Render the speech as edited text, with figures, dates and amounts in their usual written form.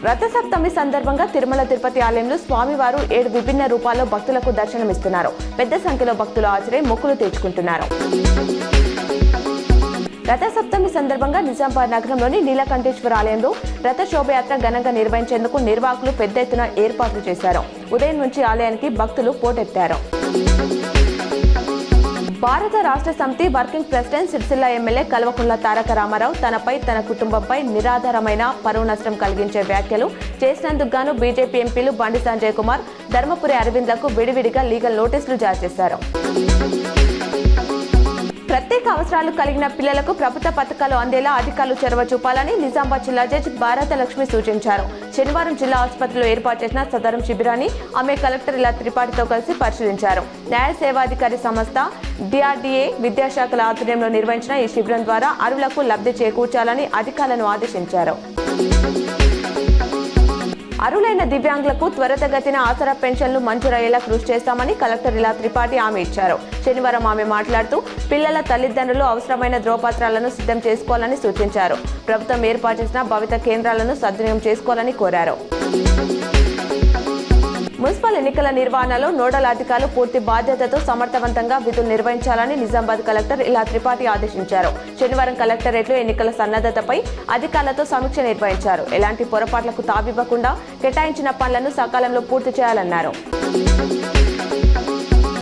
రథసప్తమి సందర్భంగా తిరుమల తిరుపతి ఆలయంలో స్వామివారు 7 విభిన్న రూపాల్లో భక్తులకు దర్శనమిస్తున్నారు. పెద్ద సంఖ్యలో భక్తులు హాజరై మొక్కులు తీర్చుకుంటున్నారు. రథసప్తమి సందర్భంగా నిజామాబాద్ నగరంలోని నీలకంఠేశ్వర ఆలయంలో రథ శోభయాత్ర ఘనంగా నిర్వహించేందుకు నిర్వాహకులు పెద్ద ఎత్తున ఏర్పాట్లు చేశారు. ఉదయం నుంచి ఆలయానికి భక్తులు పోటెత్తారు. Bharat Rashtra Samithi working president Sircilla MLA Kalvakuntla Taraka Rama Rao తనపై తన కుటుంబంపై నిరాధారమైన పరువు నష్టం కలిగించే వ్యాఖ్యలు చేసినందుకు గాను బీజేపీ ఎంపీలు బండి సంజయ్ కుమార్, ధర్మపురి అరవింద్లకు విడివిడిగా లీగల్ నోటీసులు జారీ చేశారు. ప్రత్యేక అవసరాలు కలిగిన పిల్లలకు ప్రభుత్వ పథకాలు అందేలా అధికారులు చొరవ చూపాలని నిజామాబాద్ జిల్లా జడ్జి భారత లక్ష్మి సూచించారు. శనివారం జిల్లా ఆసుపత్రిలో ఏర్పాటు చేసిన సదరం శిబిరాన్ని ఆమె కలెక్టర్ ఇలా త్రిపాఠితో కలిసి పరిశీలించారు. న్యాయ సేవాధికారి సంస్థ, డిఆర్డీఏ, విద్యాశాఖల ఆధ్వర్యంలో నిర్వహించిన ఈ శిబిరం ద్వారా అర్హులకు లబ్ధి చేకూర్చాలని అధికారులను ఆదేశించారు. అర్హులైన దివ్యాంగులకు త్వరితగతిన ఆసరా పెన్షన్లు మంజూరయ్యేలా కృషి చేస్తామని కలెక్టర్ ఇలా త్రిపాఠి హామీ ఇచ్చారు. శనివారం ఆమె మాట్లాడుతూ పిల్లల తల్లిదండ్రులు అవసరమైన ధ్రువపత్రాలను సిద్ధం చేసుకోవాలని సూచించారు. ప్రభుత్వం ఏర్పాటు చేసిన భవిత కేంద్రాలను సద్వినియోగం చేసుకోవాలని కోరారు. మున్సిపల్ ఎన్నికల నిర్వహణలో నోడల్ అధికారులు పూర్తి బాధ్యతతో సమర్థవంతంగా విధులు నిర్వహించాలని నిజామాబాద్ కలెక్టర్ ఇలా త్రిపాఠి ఆదేశించారు. శనివారం కలెక్టరేట్లో ఎన్నికల సన్నద్ధతపై అధికారులతో సమీక్ష నిర్వహించారు. ఎలాంటి పొరపాట్లకు తావివ్వకుండా కేటాయించిన పనులను సకాలంలో పూర్తి చేయాలన్నారు.